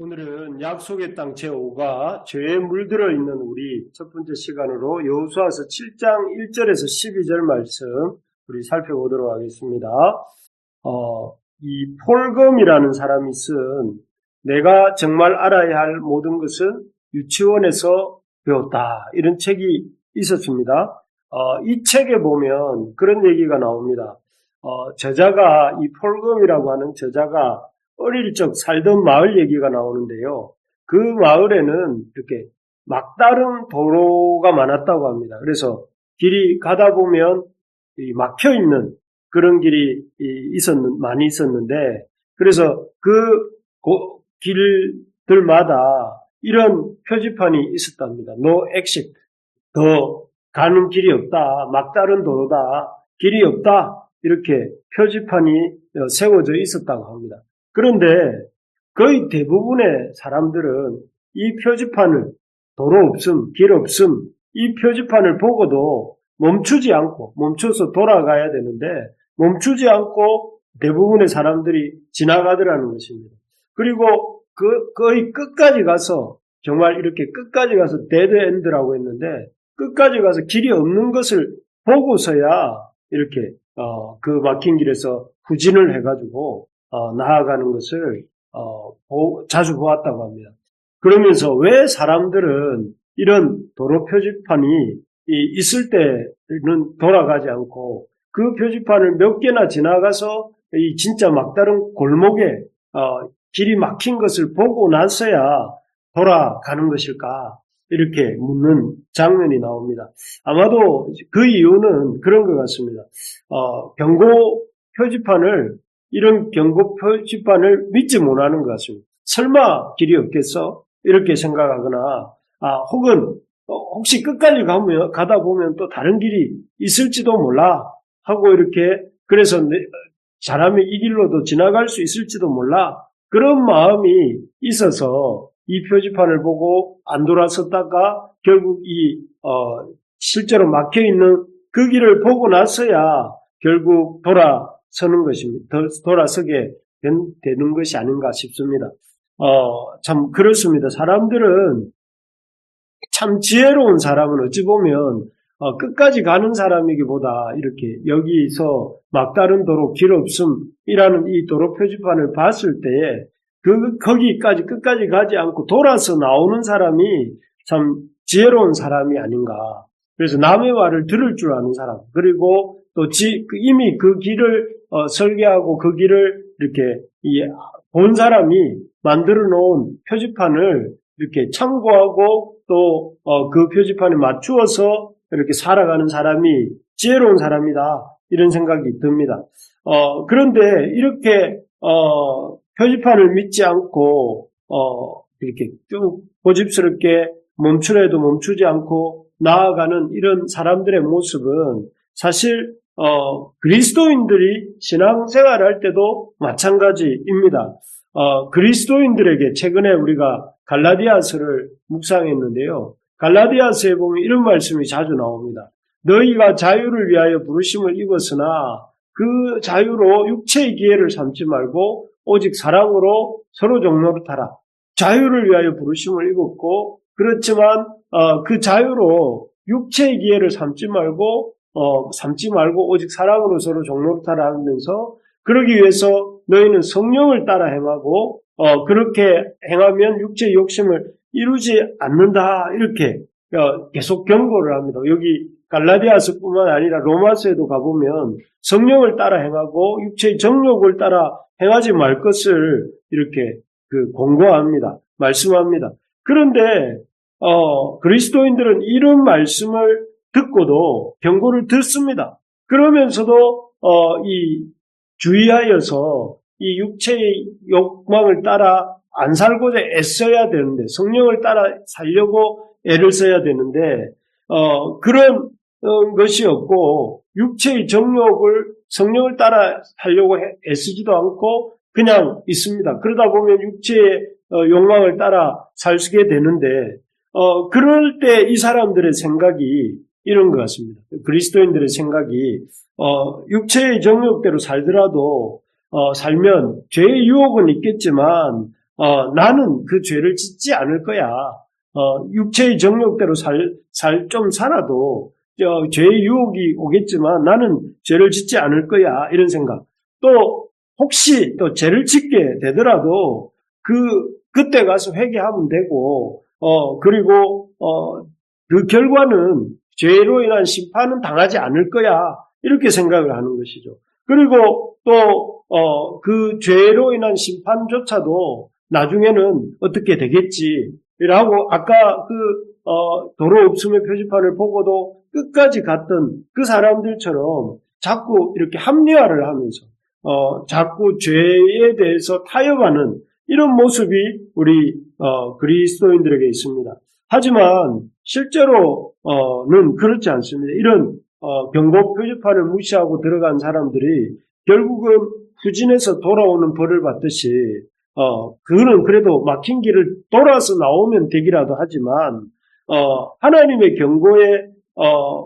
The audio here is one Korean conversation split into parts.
오늘은 약속의 땅 제5가 죄에 물들어 있는 우리 첫 번째 시간으로 여호수아서 7장 1절에서 12절 말씀 우리 살펴보도록 하겠습니다. 이 폴검이라는 사람이 쓴 내가 정말 알아야 할 모든 것은 유치원에서 배웠다, 이런 책이 있었습니다. 이 책에 보면 그런 얘기가 나옵니다. 저자가, 이 폴검이라고 하는 저자가 어릴 적 살던 마을 얘기가 나오는데요. 그 마을에는 이렇게 막다른 도로가 많았다고 합니다. 그래서 길이 가다 보면 막혀 있는 그런 길이 많이 있었는데, 그래서 그 길들마다 이런 표지판이 있었답니다. No exit. 더 가는 길이 없다. 막다른 도로다. 길이 없다. 이렇게 표지판이 세워져 있었다고 합니다. 그런데 거의 대부분의 사람들은 이 표지판을, 도로 없음, 길 없음, 이 표지판을 보고도 멈춰서 돌아가야 되는데 멈추지 않고 대부분의 사람들이 지나가더라는 것입니다. 그리고 거의 끝까지 가서, 정말 이렇게 끝까지 가서 데드 엔드라고 했는데, 끝까지 가서 길이 없는 것을 보고서야 이렇게 그 막힌 길에서 후진을 해가지고 나아가는 것을 자주 보았다고 합니다. 그러면서 왜 사람들은 이런 도로 표지판이 있을 때는 돌아가지 않고 그 표지판을 몇 개나 지나가서 이 진짜 막다른 골목에 길이 막힌 것을 보고 나서야 돌아가는 것일까, 이렇게 묻는 장면이 나옵니다. 아마도 그 이유는 그런 것 같습니다. 이런 경고 표지판을 믿지 못하는 것 같습니다. 설마 길이 없겠어? 이렇게 생각하거나, 혹은 혹시 끝까지 가다 보면 또 다른 길이 있을지도 몰라 하고, 이렇게, 그래서 사람이 이 길로도 지나갈 수 있을지도 몰라, 그런 마음이 있어서 이 표지판을 보고 안 돌아섰다가 결국 실제로 막혀 있는 그 길을 보고 나서야 결국 돌아서는 것입니다. 돌아서게 되는 것이 아닌가 싶습니다. 참 그렇습니다. 사람들은, 참 지혜로운 사람은 어찌 보면 끝까지 가는 사람이기보다 이렇게 여기서 막다른 도로, 길 없음이라는 이 도로 표지판을 봤을 때에 거기까지 끝까지 가지 않고 돌아서 나오는 사람이 참 지혜로운 사람이 아닌가. 그래서 남의 말을 들을 줄 아는 사람, 그리고 또 이미 그 길을 설계하고 그 길을 이렇게 본 사람이 만들어 놓은 표지판을 이렇게 참고하고 또 그 표지판에 맞추어서 이렇게 살아가는 사람이 지혜로운 사람이다, 이런 생각이 듭니다. 그런데 이렇게 표지판을 믿지 않고 이렇게 쭉 고집스럽게 멈추려 해도 멈추지 않고 나아가는 이런 사람들의 모습은 사실 그리스도인들이 신앙생활할 때도 마찬가지입니다. 그리스도인들에게 최근에 우리가 갈라디아서를 묵상했는데요. 갈라디아서에 보면 이런 말씀이 자주 나옵니다. 너희가 자유를 위하여 부르심을 입었으나 그 자유로 육체의 기회를 삼지 말고 오직 사랑으로 서로 종노릇하라. 자유를 위하여 부르심을 입었고, 그렇지만 그 자유로 육체의 기회를 삼지 말고 오직 사랑으로 서로 종노릇하라 하면서, 그러기 위해서 너희는 성령을 따라 행하고 그렇게 행하면 육체의 욕심을 이루지 않는다, 이렇게 계속 경고를 합니다. 여기 갈라디아서뿐만 아니라 로마서에도 가보면 성령을 따라 행하고 육체의 정욕을 따라 행하지 말 것을 이렇게 공고합니다. 말씀합니다. 그런데 그리스도인들은 이런 말씀을 듣고도 경고를 듣습니다. 그러면서도 주의하여서 이 육체의 욕망을 따라 안 살고자 애써야 되는데, 성령을 따라 살려고 애를 써야 되는데 그런 것이 없고 육체의 정욕을 성령을 따라 살려고 애쓰지도 않고 그냥 있습니다. 그러다 보면 육체의 욕망을 따라 살게 되는데 그럴 때 이 사람들의 생각이 이런 것 같습니다. 그리스도인들의 생각이 육체의 정욕대로 살더라도 살면 죄의 유혹은 있겠지만 나는 그 죄를 짓지 않을 거야. 육체의 정욕대로 좀 살아도, 죄의 유혹이 오겠지만 나는 죄를 짓지 않을 거야. 이런 생각. 또, 혹시 또 죄를 짓게 되더라도, 그때 가서 회개하면 되고, 그리고, 그 결과는 죄로 인한 심판은 당하지 않을 거야. 이렇게 생각을 하는 것이죠. 그리고 또, 그 죄로 인한 심판조차도 나중에는 어떻게 되겠지. 라고 아까 도로 없음의 표지판을 보고도 끝까지 갔던 그 사람들처럼 자꾸 이렇게 합리화를 하면서, 자꾸 죄에 대해서 타협하는 이런 모습이 우리, 그리스도인들에게 있습니다. 하지만 실제로는 그렇지 않습니다. 이런 경고 표지판을 무시하고 들어간 사람들이 결국은 후진해서 돌아오는 벌을 받듯이 그거는 그래도 막힌 길을 돌아서 나오면 되기라도 하지만 하나님의 경고의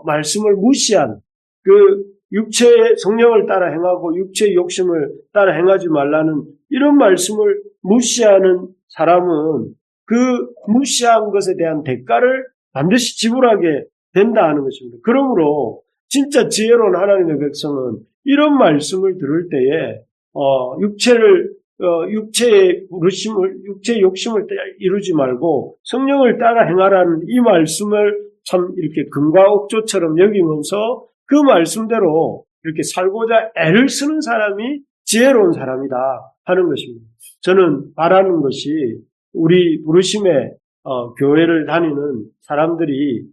말씀을 무시한 그 육체의 성령을 따라 행하고 육체의 욕심을 따라 행하지 말라는 이런 말씀을 무시하는 사람은 그 무시한 것에 대한 대가를 반드시 지불하게 된다 하는 것입니다. 그러므로 진짜 지혜로운 하나님의 백성은 이런 말씀을 들을 때에 육체의 욕심을 이루지 말고 성령을 따라 행하라는 이 말씀을 참 이렇게 금과 옥조처럼 여기면서 그 말씀대로 이렇게 살고자 애를 쓰는 사람이 지혜로운 사람이다 하는 것입니다. 저는 바라는 것이 우리 부르심의 교회를 다니는 사람들이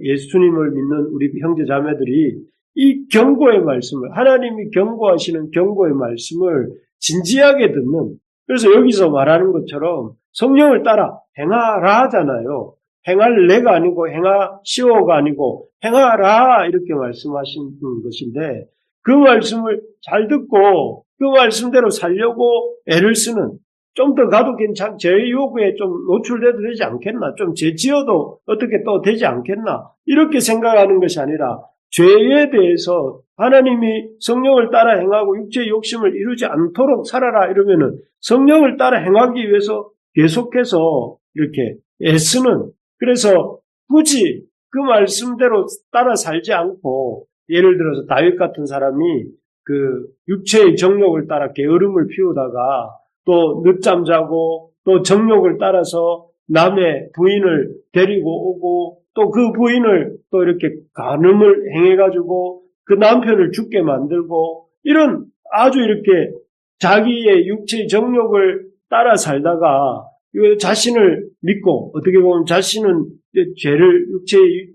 예수님을 믿는 우리 형제 자매들이 이 경고의 말씀을 하나님이 경고하시는 경고의 말씀을 진지하게 듣는 그래서 여기서 말하는 것처럼 성령을 따라 행하라 하잖아요. 행할래가 아니고 행하시오가 아니고 행하라 이렇게 말씀하신 것인데 그 말씀을 잘 듣고 그 말씀대로 살려고 애를 쓰는 좀 더 가도 죄의 요구에 좀 노출돼도 되지 않겠나? 좀 죄 지어도 어떻게 또 되지 않겠나? 이렇게 생각하는 것이 아니라 죄에 대해서 하나님이 성령을 따라 행하고 육체의 욕심을 이루지 않도록 살아라 이러면은 성령을 따라 행하기 위해서 계속해서 이렇게 애쓰는 그래서 굳이 그 말씀대로 따라 살지 않고 예를 들어서 다윗 같은 사람이 그 육체의 정욕을 따라 게으름을 피우다가 또 늦잠 자고 또 정욕을 따라서 남의 부인을 데리고 오고 또 그 부인을 또 이렇게 간음을 행해가지고 그 남편을 죽게 만들고 이런 아주 이렇게 자기의 육체의 정욕을 따라 살다가 자신을 믿고 어떻게 보면 자신은 육체의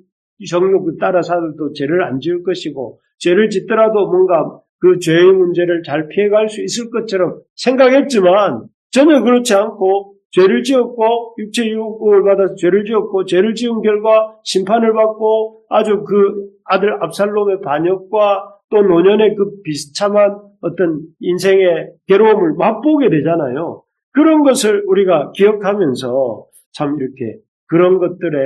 정욕을 따라 살도 죄를 안 지을 것이고 죄를 짓더라도 뭔가 그 죄의 문제를 잘 피해갈 수 있을 것처럼 생각했지만 전혀 그렇지 않고 죄를 지었고 육체의 유혹을 받아서 죄를 지었고 죄를 지은 결과 심판을 받고 아주 그 아들 압살롬의 반역과 또 노년의 그 비참한 어떤 인생의 괴로움을 맛보게 되잖아요. 그런 것을 우리가 기억하면서 참 이렇게 그런 것들에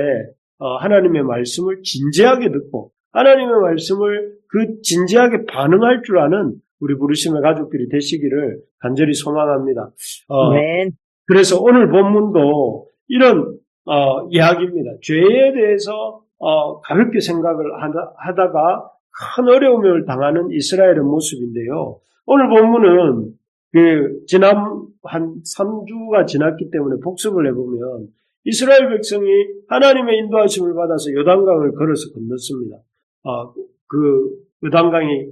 하나님의 말씀을 진지하게 듣고 하나님의 말씀을 그 진지하게 반응할 줄 아는 우리 부르심의 가족들이 되시기를 간절히 소망합니다. 그래서 오늘 본문도 이런 이야기입니다. 죄에 대해서 가볍게 생각을 하다가 큰 어려움을 당하는 이스라엘의 모습인데요. 오늘 본문은 지난 한 3주가 지났기 때문에 복습을 해보면 이스라엘 백성이 하나님의 인도하심을 받아서 요단강을 걸어서 건넜습니다. 그 요단강이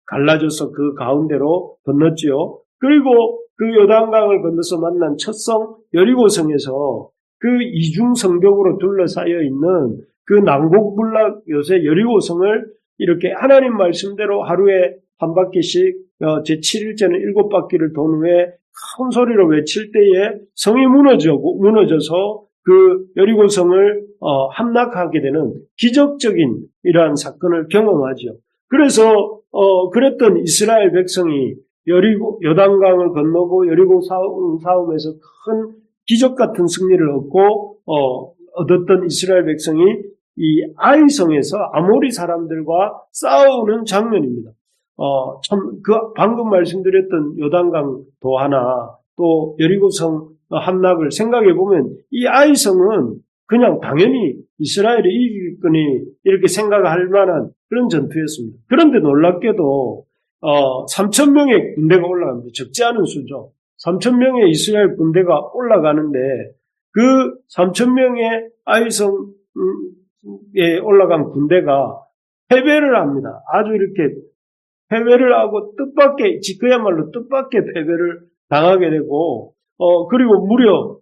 갈라져서 그 가운데로 건넜지요. 그리고 그 요단강을 건너서 만난 첫 성 여리고성에서 그 이중 성벽으로 둘러싸여 있는 그 난곡불락 요새 여리고성을 이렇게 하나님 말씀대로 하루에 한 바퀴씩 제7일째는 7바퀴를 돈 후에 큰 소리로 외칠 때에 성이 무너져서 그 여리고성을 함락하게 되는 기적적인 이러한 사건을 경험하죠. 그래서 그랬던 이스라엘 백성이 요단강을 건너고 여리고 싸움에서 큰 기적 같은 승리를 얻었던 이스라엘 백성이 이 아이성에서 아모리 사람들과 싸우는 장면입니다. 참 방금 말씀드렸던 요단강도 하나 또 여리고성 함락을 생각해 보면 이 아이성은 그냥 당연히 이스라엘이 이길 거니 이렇게 생각할 만한 그런 전투였습니다. 그런데 놀랍게도 3,000명의 군대가 올라갑니다. 적지 않은 수죠. 3,000명의 이스라엘 군대가 올라가는데 그 3,000명의 아이성에 올라간 군대가 패배를 합니다. 아주 이렇게 패배를 하고 그야말로 뜻밖의 패배를 당하게 되고, 그리고 무려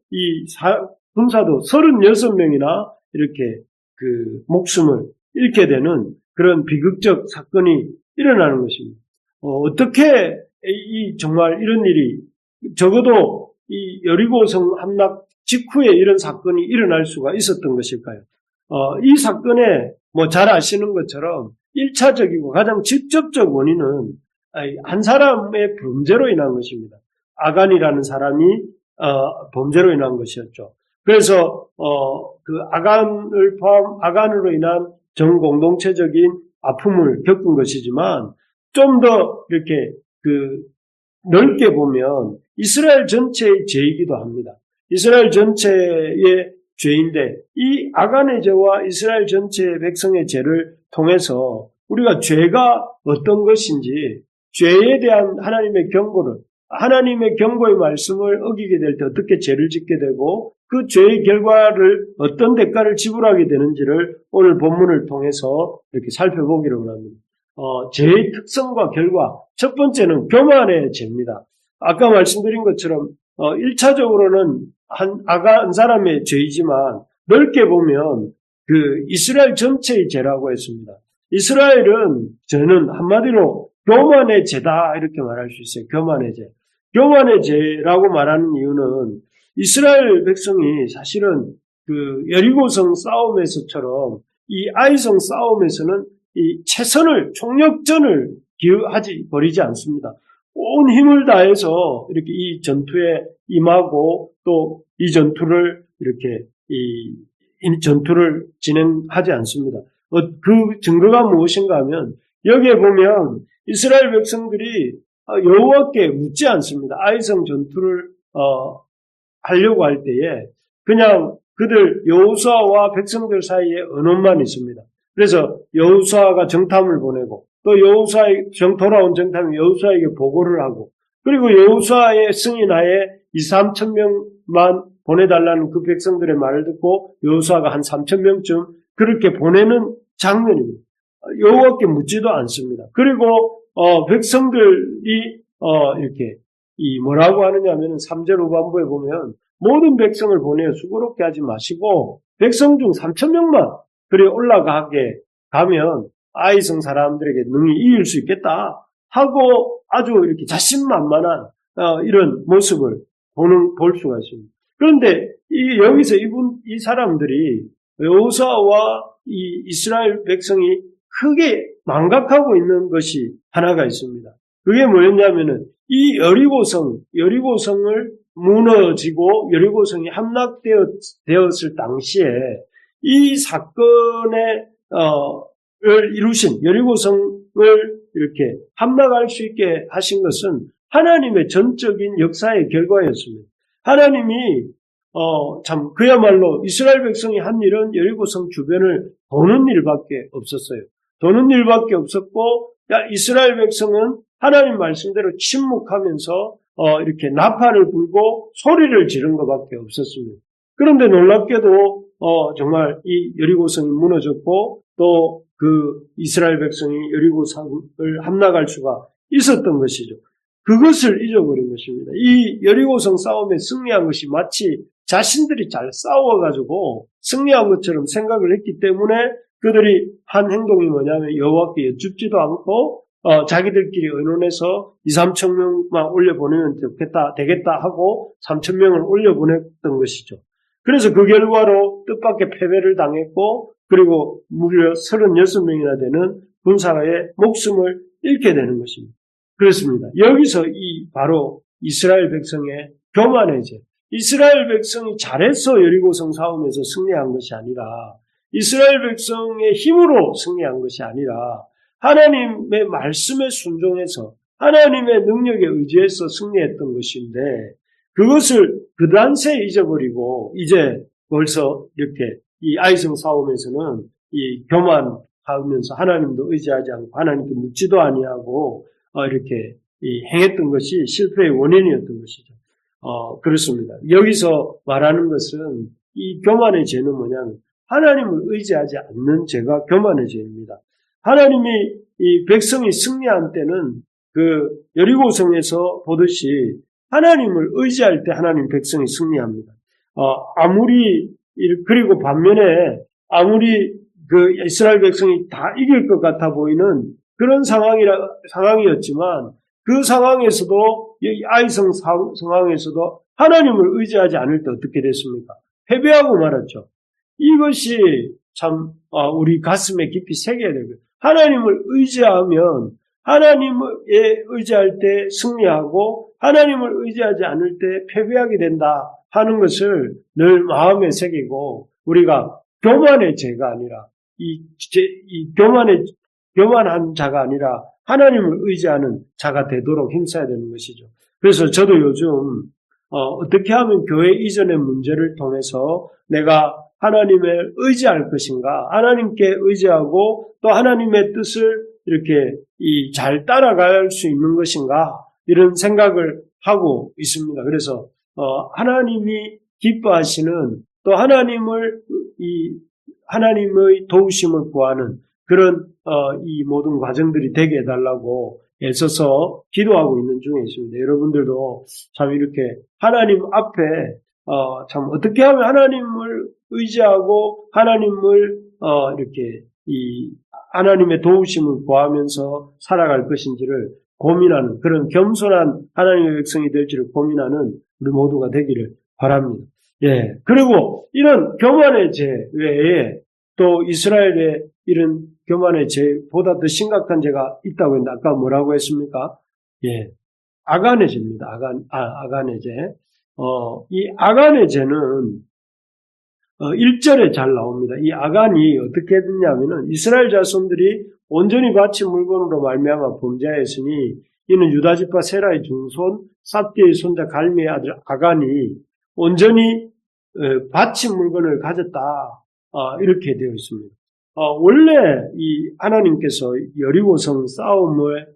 군사도 36명이나 이렇게 목숨을 잃게 되는 그런 비극적 사건이 일어나는 것입니다. 어떻게 정말 이런 일이, 적어도 이 여리고성 함락 직후에 이런 사건이 일어날 수가 있었던 것일까요? 이 사건에 잘 아시는 것처럼 1차적이고 가장 직접적 원인은 한 사람의 범죄로 인한 것입니다. 아간이라는 사람이 범죄로 인한 것이었죠. 그래서 그 아간으로 인한 전 공동체적인 아픔을 겪은 것이지만 좀 더 이렇게 넓게 보면 이스라엘 전체의 죄이기도 합니다. 이스라엘 전체의 죄인데 이 아간의 죄와 이스라엘 전체의 백성의 죄를 통해서 우리가 죄가 어떤 것인지, 죄에 대한 하나님의 경고의 말씀을 어기게 될 때 어떻게 죄를 짓게 되고 그 죄의 결과를 어떤 대가를 지불하게 되는지를 오늘 본문을 통해서 이렇게 살펴보기를 원합니다. 죄의 특성과 결과, 첫 번째는 교만의 죄입니다. 아까 말씀드린 것처럼 1차적으로는 한 사람의 죄이지만 넓게 보면 이스라엘 전체의 죄라고 했습니다. 이스라엘은 저는 한마디로 교만의 죄다 이렇게 말할 수 있어요. 교만의 죄. 교만의 죄라고 말하는 이유는 이스라엘 백성이 사실은 여리고성 싸움에서처럼 이 아이성 싸움에서는 이 총력전을 버리지 않습니다. 온 힘을 다해서 이렇게 이 전투에 임하고 또 이 전투를 이렇게 이 전투를 진행하지 않습니다. 그 증거가 무엇인가 하면 여기에 보면 이스라엘 백성들이 여호와께 묻지 않습니다. 아이성 전투를 하려고 할 때에 그냥 그들 여호수아와 백성들 사이에 언어만 있습니다. 그래서 여호수아가 정탐을 보내고 또 돌아온 정탐이 여호수아에게 보고를 하고 그리고 여호수아의 승인하에 2,000~3,000명만 보내달라는 그 백성들의 말을 듣고 여호수아가 한 3,000명쯤 그렇게 보내는 장면입니다. 여호와께 묻지도 않습니다. 그리고 백성들이 이렇게 뭐라고 하느냐 하면 3절 후반부에 보면 모든 백성을 보내어 수고롭게 하지 마시고 백성 중 3,000명만 그리 올라가게 가면 아이성 사람들에게 능히 이길 수 있겠다 하고 아주 이렇게 자신만만한 이런 모습을 볼 수가 있습니다. 그런데 여기서 이 사람들이 여호수아와 이 이스라엘 백성이 크게 망각하고 있는 것이 하나가 있습니다. 그게 뭐였냐면은 이 여리고성을 무너지고 여리고성이 함락되었을 당시에 이 사건을 이루신 여리고성을 이렇게 함락할 수 있게 하신 것은 하나님의 전적인 역사의 결과였습니다. 하나님이 참 그야말로 이스라엘 백성이 한 일은 여리고성 주변을 도는 일밖에 없었어요. 도는 일밖에 없었고 이스라엘 백성은 하나님 말씀대로 침묵하면서 이렇게 나팔을 불고 소리를 지른 것밖에 없었습니다. 그런데 놀랍게도 정말 이 여리고성이 무너졌고 또 그 이스라엘 백성이 여리고성을 함락할 수가 있었던 것이죠. 그것을 잊어버린 것입니다. 이 여리고성 싸움에 승리한 것이 마치 자신들이 잘 싸워가지고 승리한 것처럼 생각을 했기 때문에 그들이 한 행동이 뭐냐면 여호와께 여쭙지도 않고 자기들끼리 의논해서 2,000~3,000명만 올려보내면 되겠다 하고 3,000명을 올려보냈던 것이죠. 그래서 그 결과로 뜻밖의 패배를 당했고 그리고 무려 36명이나 되는 군사의 목숨을 잃게 되는 것입니다. 그렇습니다. 여기서 바로 이스라엘 백성의 교만의 죄, 이스라엘 백성이 잘해서 여리고성 싸움에서 승리한 것이 아니라 이스라엘 백성의 힘으로 승리한 것이 아니라 하나님의 말씀에 순종해서 하나님의 능력에 의지해서 승리했던 것인데 그것을 그단세 잊어버리고 이제 벌써 이렇게 이 아이성 싸움에서는 이 교만하면서 하나님도 의지하지 않고 하나님도 묻지도 아니하고 이렇게 행했던 것이 실패의 원인이었던 것이죠. 그렇습니다. 여기서 말하는 것은 이 교만의 죄는 뭐냐면 하나님을 의지하지 않는 죄가 교만의 죄입니다. 하나님이 이 백성이 승리한 때는 그 여리고성에서 보듯이 하나님을 의지할 때 하나님 백성이 승리합니다. 그리고 반면에 아무리 그 이스라엘 백성이 다 이길 것 같아 보이는 그런 상황이었지만 그 상황에서도, 아이성 상황에서도 하나님을 의지하지 않을 때 어떻게 됐습니까? 패배하고 말았죠. 이것이 참, 우리 가슴에 깊이 새겨야 되고요. 하나님을 의지하면, 하나님에 의지할 때 승리하고, 하나님을 의지하지 않을 때 패배하게 된다 하는 것을 늘 마음에 새기고, 우리가 교만의 죄가 아니라, 교만한 자가 아니라, 하나님을 의지하는 자가 되도록 힘써야 되는 것이죠. 그래서 저도 요즘 어떻게 하면 교회 이전의 문제를 통해서 내가 하나님을 의지할 것인가, 하나님께 의지하고 또 하나님의 뜻을 이렇게 잘 따라갈 수 있는 것인가, 이런 생각을 하고 있습니다. 그래서 하나님이 기뻐하시는 또 하나님의 도우심을 구하는 그런 이 모든 과정들이 되게 해달라고 애써서 기도하고 있는 중에 있습니다. 여러분들도 참 이렇게 하나님 앞에 참 어떻게 하면 하나님을 의지하고 하나님을 이렇게 하나님의 도우심을 구하면서 살아갈 것인지를 고민하는, 그런 겸손한 하나님의 백성이 될지를 고민하는 우리 모두가 되기를 바랍니다. 예. 그리고 이런 교만의 죄 외에 또 이스라엘의 이런 교만의 죄보다 더 심각한 죄가 있다고 했는데 아까 뭐라고 했습니까? 예. 아간의 죄입니다. 아간의 죄. 이 아간의 죄는 1절에 잘 나옵니다. 이 아간이 어떻게 됐냐면은 이스라엘 자손들이 온전히 바친 물건으로 말미암아 범죄하였으니 이는 유다 지파 세라의 중손 삽디의 손자 갈미의 아들 아간이 온전히 바친 물건을 가졌다. 이렇게 되어 있습니다. 원래 이 하나님께서 여리고성 싸움을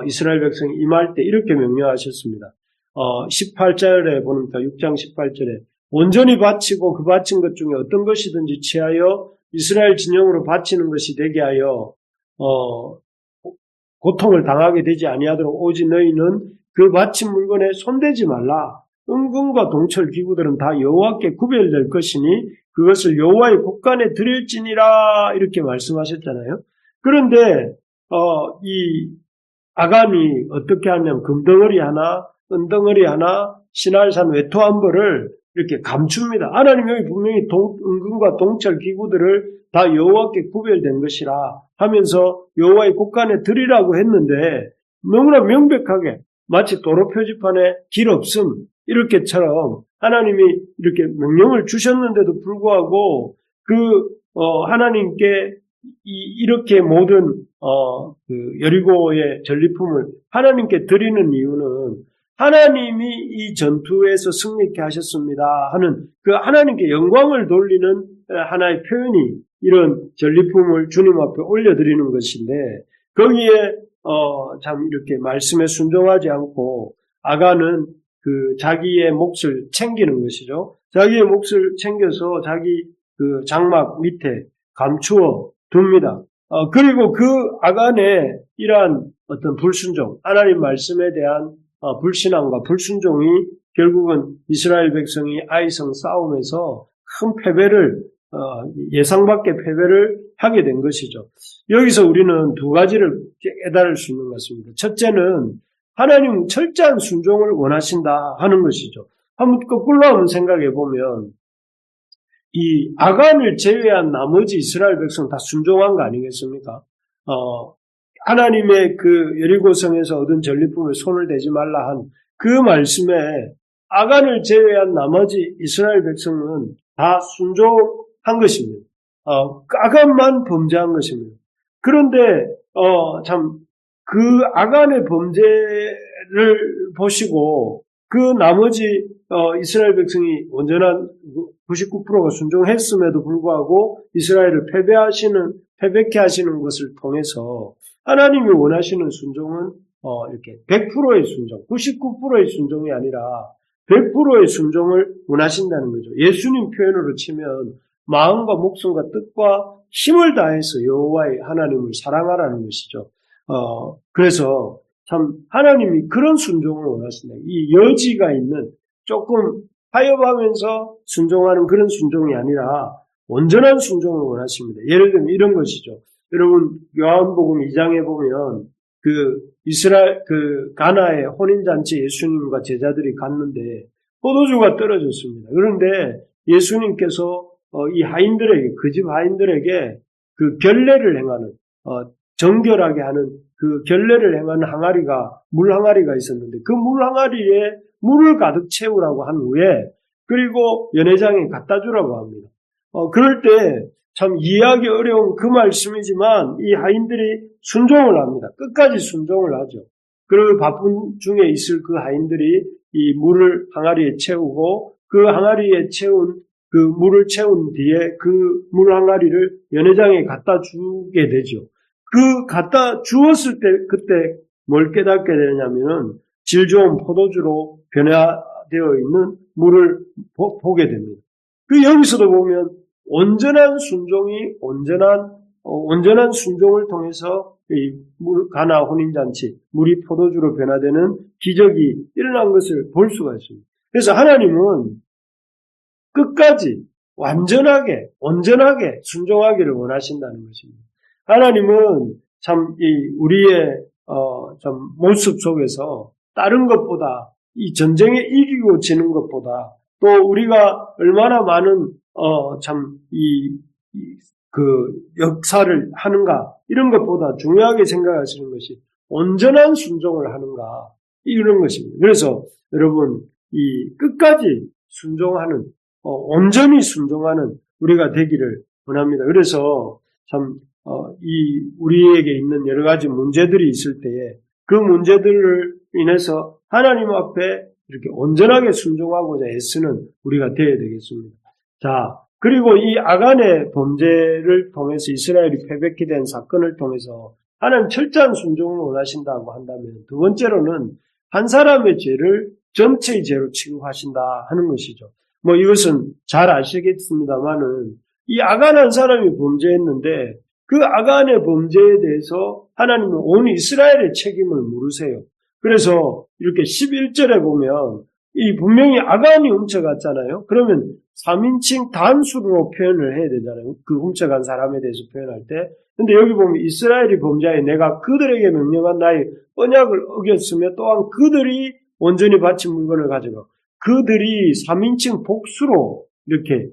이스라엘 백성이 임할 때 이렇게 명령하셨습니다. 18절에 보니까 6장 18절에 온전히 바치고 그 바친 것 중에 어떤 것이든지 취하여 이스라엘 진영으로 바치는 것이 되게 하여 고통을 당하게 되지 아니하도록 오직 너희는 그 바친 물건에 손대지 말라. 은금과 동철 기구들은 다 여호와께 구별될 것이니 그것을 여호와의 곳간에 드릴지니라, 이렇게 말씀하셨잖아요. 그런데 이 아간이 어떻게 하냐면 금덩어리 하나, 은덩어리 하나, 시날산 외투 한 벌을 이렇게 감춥니다. 하나님이 여기 분명히 은금과 동철 기구들을 다 여호와께 구별된 것이라 하면서 여호와의 곳간에 드리라고 했는데 너무나 명백하게 마치 도로 표지판에 길 없음 이렇게처럼 하나님이 이렇게 명령을 주셨는데도 불구하고 하나님께 이렇게 모든 그 여리고의 전리품을 하나님께 드리는 이유는 하나님이 이 전투에서 승리케 하셨습니다 하는 그 하나님께 영광을 돌리는 하나의 표현이 이런 전리품을 주님 앞에 올려드리는 것인데, 거기에 참 이렇게 말씀에 순종하지 않고 아간은 그 자기의 몫을 챙기는 것이죠. 자기의 몫을 챙겨서 자기 그 장막 밑에 감추어 둡니다. 그리고 그 아간의 이러한 어떤 불순종, 하나님 말씀에 대한 불신앙과 불순종이 결국은 이스라엘 백성이 아이성 싸움에서 큰 패배를 예상밖의 패배를 하게 된 것이죠. 여기서 우리는 두 가지를 깨달을 수 있는 것 같습니다. 첫째는 하나님 철저한 순종을 원하신다 하는 것이죠. 한번 거꾸로 한번 생각해 보면 이 아간을 제외한 나머지 이스라엘 백성 다 순종한 거 아니겠습니까? 하나님의 그 여리고성에서 얻은 전리품에 손을 대지 말라 한 그 말씀에 아간을 제외한 나머지 이스라엘 백성은 다 순종한 것입니다. 아간만 범죄한 것입니다. 그런데 참 그 아간의 범죄를 보시고 그 나머지 이스라엘 백성이 온전한 99%가 순종했음에도 불구하고 이스라엘을 패배케 하시는 것을 통해서 하나님이 원하시는 순종은 이렇게 100%의 순종, 99%의 순종이 아니라 100%의 순종을 원하신다는 거죠. 예수님 표현으로 치면 마음과 목숨과 뜻과 힘을 다해서 여호와의 하나님을 사랑하라는 것이죠. 그래서 참 하나님이 그런 순종을 원하신다. 이 여지가 있는 조금 타협하면서 순종하는 그런 순종이 아니라 온전한 순종을 원하십니다. 예를 들면 이런 것이죠. 여러분 요한복음 2장에 보면 가나의 혼인잔치 예수님과 제자들이 갔는데 포도주가 떨어졌습니다. 그런데 예수님께서 이 하인들에게, 그 집 하인들에게 그 결례를 행하는, 정결하게 하는 그 결례를 행하는 물 항아리가 있었는데 그 물 항아리에 물을 가득 채우라고 한 후에 그리고 연회장에 갖다 주라고 합니다. 그럴 때 참 이해하기 어려운 그 말씀이지만 이 하인들이 순종을 합니다. 끝까지 순종을 하죠. 그리고 바쁜 중에 있을 그 하인들이 이 물을 항아리에 채우고 그 항아리에 그 물을 채운 뒤에 그 물 항아리를 연회장에 갖다 주게 되죠. 그 갖다 주었을 때 그때 뭘 깨닫게 되냐면은 질 좋은 포도주로 변화되어 있는 물을 보게 됩니다. 여기서도 보면 온전한 순종을 통해서 이 가나 혼인잔치, 물이 포도주로 변화되는 기적이 일어난 것을 볼 수가 있습니다. 그래서 하나님은 끝까지 온전하게 순종하기를 원하신다는 것입니다. 하나님은 참 우리의 참 모습 속에서 다른 것보다 이 전쟁에 이기고 지는 것보다 또 우리가 얼마나 많은 그 역사를 하는가 이런 것보다 중요하게 생각하시는 것이 온전한 순종을 하는가 이런 것입니다. 그래서 여러분 이 끝까지 순종하는 온전히 순종하는 우리가 되기를 원합니다. 그래서 참 우리에게 있는 여러 가지 문제들이 있을 때에 그 문제들을 인해서 하나님 앞에 이렇게 온전하게 순종하고자 애쓰는 우리가 되어야 되겠습니다. 자, 그리고 이 아간의 범죄를 통해서 이스라엘이 패배케 된 사건을 통해서 하나님 철저한 순종을 원하신다고 한다면 두 번째로는 한 사람의 죄를 전체의 죄로 취급하신다 하는 것이죠. 이것은 잘 아시겠습니다만은 이 아간 한 사람이 범죄했는데 그 아간의 범죄에 대해서 하나님은 온 이스라엘의 책임을 물으세요. 그래서 이렇게 11절에 보면 이 분명히 아간이 훔쳐갔잖아요. 그러면 3인칭 단수로 표현을 해야 되잖아요. 그 훔쳐간 사람에 대해서 표현할 때. 근데 여기 보면 이스라엘이 범죄하여 내가 그들에게 명령한 나의 언약을 어겼으며 또한 그들이 온전히 바친 물건을 가져가. 그들이 3인칭 복수로 이렇게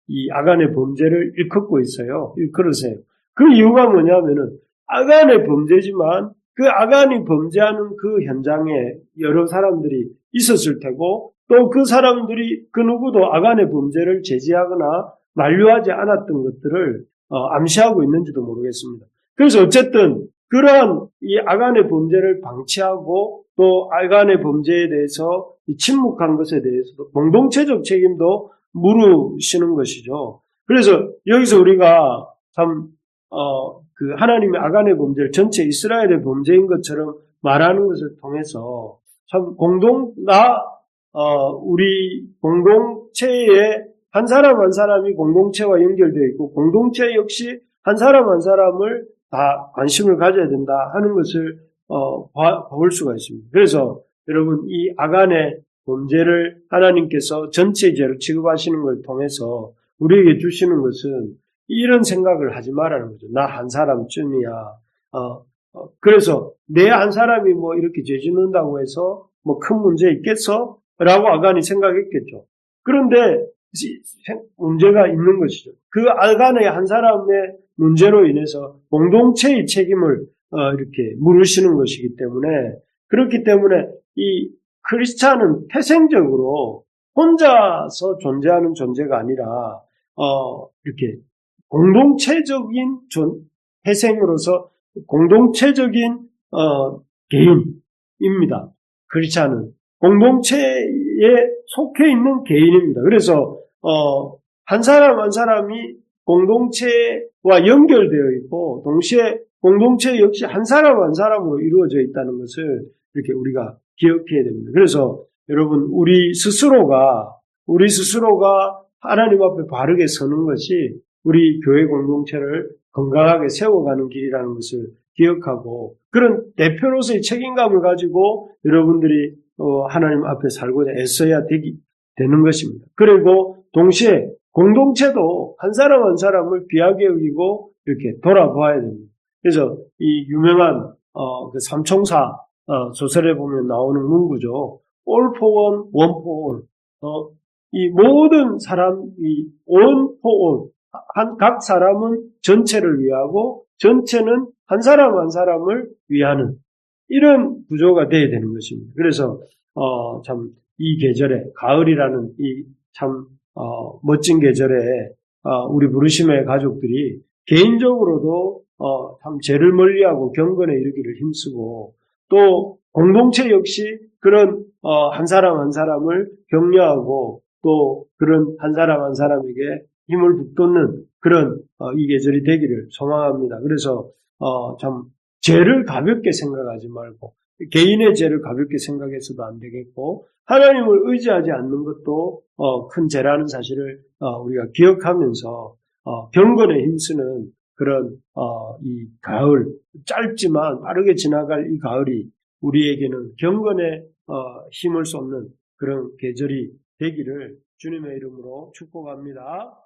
이 아간의 범죄를 일컫고 있어요. 일컬으세요. 그 이유가 뭐냐면은 아간의 범죄지만 그 아간이 범죄하는 그 현장에 여러 사람들이 있었을 테고 또 그 사람들이 그 누구도 아간의 범죄를 제지하거나 만류하지 않았던 것들을 암시하고 있는지도 모르겠습니다. 그래서 어쨌든 그러한 이 아간의 범죄를 방치하고 또 아간의 범죄에 대해서 침묵한 것에 대해서도 공동체적 책임도 물으시는 것이죠. 그래서 여기서 우리가 참 그 하나님의 아간의 범죄를 전체 이스라엘의 범죄인 것처럼 말하는 것을 통해서 참 우리 공동체에 한 사람 한 사람이 공동체와 연결되어 있고 공동체 역시 한 사람 한 사람을 다 관심을 가져야 된다 하는 것을 볼 수가 있습니다. 그래서 여러분 이 아간의 범죄를 하나님께서 전체의 죄로 취급하시는 걸 통해서 우리에게 주시는 것은 이런 생각을 하지 말라는 거죠. 나 한 사람쯤이야. 그래서 내 한 사람이 이렇게 죄 짓는다고 해서 큰 문제 있겠어? 라고 아간이 생각했겠죠. 그런데 문제가 있는 것이죠. 그 아간의 한 사람의 문제로 인해서 공동체의 책임을 이렇게 물으시는 것이기 때문에 그렇기 때문에 이 크리스찬은 태생적으로 혼자서 존재하는 존재가 아니라 이렇게 공동체적인 태생으로서 공동체적인 개인입니다. 크리스찬은 공동체에 속해 있는 개인입니다. 그래서 한 사람 한 사람이 공동체와 연결되어 있고 동시에 공동체 역시 한 사람 한 사람으로 이루어져 있다는 것을 이렇게 우리가 기억해야 됩니다. 그래서 여러분 우리 스스로가 하나님 앞에 바르게 서는 것이 우리 교회 공동체를 건강하게 세워가는 길이라는 것을 기억하고 그런 대표로서의 책임감을 가지고 여러분들이 하나님 앞에 살고자 애써야 되는 것입니다. 그리고 동시에 공동체도 한 사람 한 사람을 귀하게 여기고 이렇게 돌아보아야 됩니다. 그래서 이 유명한 그 삼총사 소설에 보면 나오는 문구죠. All for one, one for all. 이 모든 사람, 이 one for all. 각 사람은 전체를 위하고 전체는 한 사람 한 사람을 위하는 이런 구조가 되어야 되는 것입니다. 그래서 참 이 계절에 가을이라는 이 참 멋진 계절에 우리 부르심의 가족들이 개인적으로도 참 죄를 멀리하고 경건에 이르기를 힘쓰고 또 공동체 역시 그런 한 사람 한 사람을 격려하고 또 그런 한 사람 한 사람에게 힘을 북돋는 그런 이 계절이 되기를 소망합니다. 그래서 참 죄를 가볍게 생각하지 말고 개인의 죄를 가볍게 생각해서도 안 되겠고 하나님을 의지하지 않는 것도 큰 죄라는 사실을 우리가 기억하면서 경건에 힘쓰는 그런 이 가을 짧지만 빠르게 지나갈 이 가을이 우리에게는 경건에 힘을 쏟는 그런 계절이 되기를 주님의 이름으로 축복합니다.